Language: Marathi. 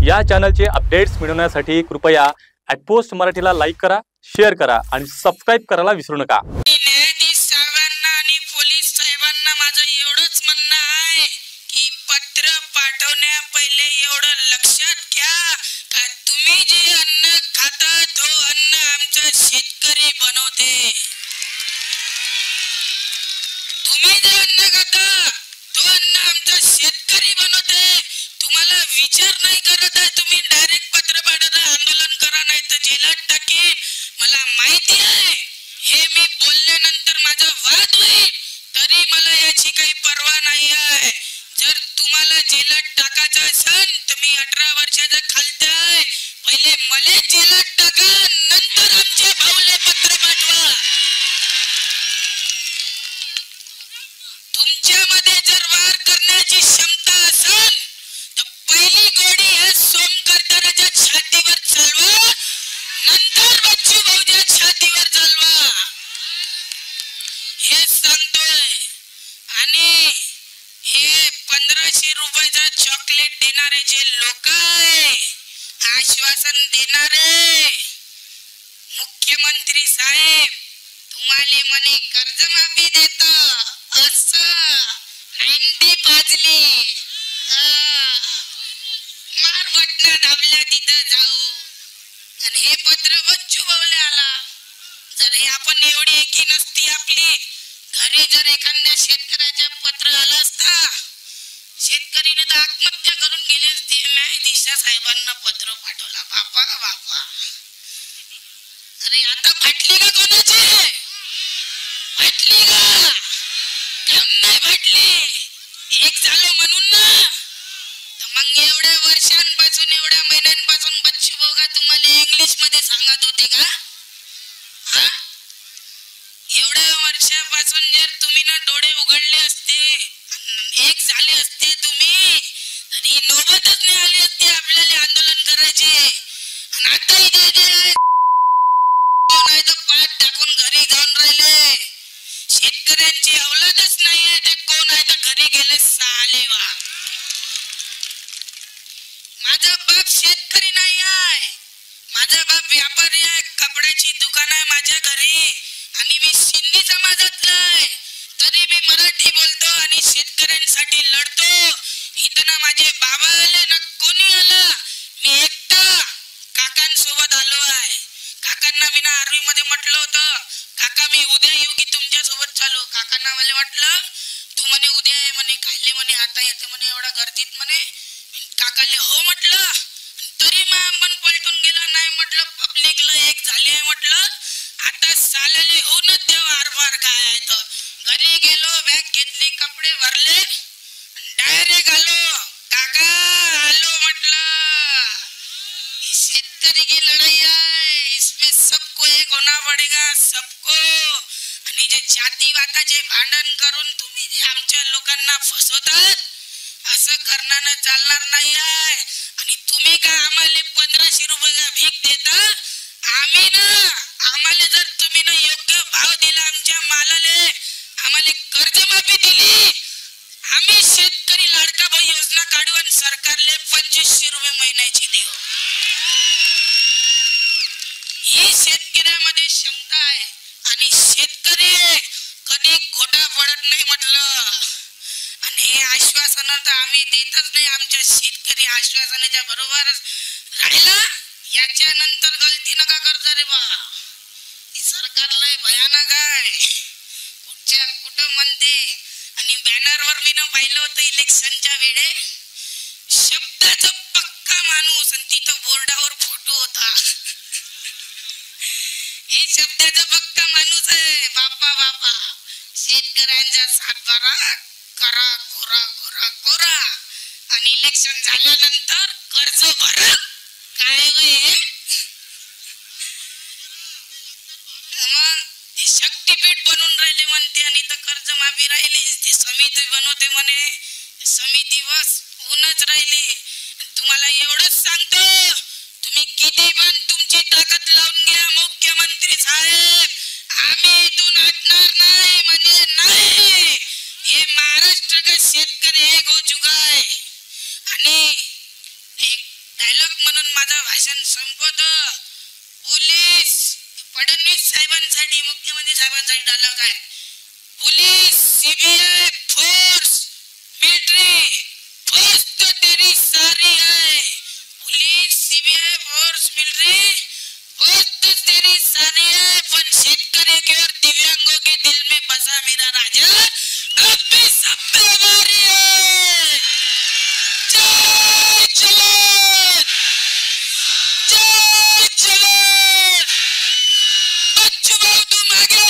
या चॅनलचे अपडेट्स मिळवण्यासाठी कृपया @पोस्ट मराठीला लाईक करा, शेअर करा आणि सबस्क्राइब करायला विसरू नका। न्यायाधीश साहेबांना आणि पोलीस साहेबांना माझं एवढंच म्हणणं आहे की पत्र पाठवण्या पहिले एवढं लक्षात घ्या का तुम्ही जे अन्न खाता तो अन्न आमचा शेतकरी बनवते। तुम्ही जे अन्न खाता तो अन्न आमचा शेतकरी बनवते। तुम्हाला विचार नाही करत आहे, तुम्ही डायरेक्ट पत्र पाठवता, आंदोलन करा नाही तर जेलात टाकीन। मला माहिती आहे हे मी बोलल्यानंतर माझा वाद होईल, तरी मला याची काही पर्वा नाही आहे। जर तुम्हाला जेलात टाकायचं असेल तर मी 18 वर्षाचा खालचा आहे, पहिले मला जेलात टाका, नंतर आमच्या भाऊले पत्र पाठवा। तुमच्यामध्ये जर वार करण्याची क्षमता असेल तर पहिली गोडी या सोमकर्ताराच्या छातीवर चालवा, नंतर बच्चू भाऊच्या छातीवर चालवा, हे सांगतोय। आणि हे 1500 रुपयाचा चॉकलेट देणारे जे लोक आहे, आश्वासन देणारे मुख्यमंत्री साहेब, तुम्हाला म्हणे कर्जमाफी देतो असं 90 पाजली, मार बटना दाबल्या तिथं जाऊ। आणि हे पत्र बच्चू भाऊले आला। जर हे आपण एवढी एकी नसती आपली, घरी जर एखाद्या शेतकऱ्याच्या पत्र आलं असता, शेतकरीने तर आत्महत्या करून गेली असती। न्यायाधीश साहेबांना पत्र पाठवला, बापा बापा। अरे आता फाटली का कोणाची? फाटली का? केम नाही फाटली? एक झालं म्हणून ना। मग एवढ्या वर्षांपासून, एवढ्या महिन्यांपासून बच्चू भाऊ का तुम्हाला इंग्लिश मध्ये सांगत होते का? एवढ्या वर्षापासून जर तुम्ही ना डोळे उघडले असते, एक झाले असते तुम्ही, तर ही नोबतच नाही आली असते आपल्याला आंदोलन करायचे। आणि आता इथे जे नाही तर पाठ टाकून घरी जाऊन राहिले, शेतकऱ्यांची अवलादच नाही आहे, ते कोण आहे तर घरी गेले साले वा। माझा बाप शेतकरी नाही आहे, माझा बाप व्यापारी आहे, कपड्याची दुकान आहे माझ्या घरी, आणि मी सिंधी समाजातला आहे, तरी मी मराठी बोलतो आणि शेतकऱ्यांसाठी लढतो। इथं ना माझे बाबा आले ना कोणी आलं, मी एकटा काकांसोबत आलो आहे। काकांना मी ना आर्मी मध्ये म्हटलं होतं, काका मी उद्या येऊ की तुमच्या सोबत चालू? काकांना मला वाटलं तू म्हणे उद्या आहे म्हणे, कायले म्हणे आता येते म्हणे एवढा गर्दीत म्हणे। काकाले हो म्हटलं, तरी मन पलटून गेला, नाही म्हटलं पब्लिकला एक झाली आहे म्हटलं, आता साल्याले होऊनच देवा आरपार काय आहे। तर घरी गेलो, बॅग घेतली, कपडे भरले, डायरेक्ट आलो। काका आलो म्हटलं, शेतकरी की लढाई है, इसमें सबको एक होना पड़ेगा, सबको। आणि जे जाती वादाचे भांडण करून तुम्ही जे आमच्या लोकांना फसवतात, असं करण्यानं चालणार नाही आहे। आणि तुम्ही का आम्हाला 1500 रुपये भीक देता? आम्ही ना, आम्हाला जर तुम्ही ना योग्य भाव दिला आमच्या मालाले, आम्हाला कर्जमाफी दिली, आम्ही शेतकरी लाडका भाऊ योजना काढू आणि सरकारले 2500 रुपये महिन्याची देऊ। ही शेतकऱ्यामध्ये क्षमता आहे आणि शेतकरी कधी खोटा पडत नाही म्हटलं। आणि हे आश्वासन तर आम्ही देतच नाही, आमच्या शेतकरी आश्वासनाच्या बरोबर राहिला, याच्या नंतर गलती नका करता रे बा। सरकार लय भयानक आहे, कुठच्या कुठं म्हणते। आणि बॅनरवर मी न पाहिलं होतं इलेक्शनच्या वेळे, शब्दाचा पक्का माणूस, आणि तिथं बोर्डावर फोटो होता। हे शब्दाचा पक्का माणूस आहे, बापा बापा। शेतकऱ्यांचा सातबारा करा कोरा कोरा कोरा, आणि इलेक्शन झाल्यानंतर कर्ज भरा, काय होय? मग ते शक्तीपीठ बनून राहिले म्हणते, आणि तर कर्ज माफी राहिली, ते समिती बनवते म्हणे, समिती बस होऊनच राहिली। तुम्हाला एवढंच सांगतो, तुम्ही किती पण तुमची ताकद लावून घ्या मुख्यमंत्री साहेब, आम्ही इथून हटणार नाही म्हणजे नाही। हे महाराष्ट्र का शेतकरी एक हो चुका है। आणि एक डायलॉग बोलक म्हणून माझं भाषण संपवतो. पोलीस फडणवीस साहेबांसाठी, मुख्यमंत्री साहेबांसाठी डायलॉग आहे. Police, CBI, force, military, force तो तेरी सारी है. Police, CBI, force, military, force तो तेरी सारी है. पण शेतकरी के और दिव्यांगों के दिल में बसा मेरा राजा अब भी सब पे भारी है. जय जवान, जय जवान. बच्चू भाऊ तुम आगे,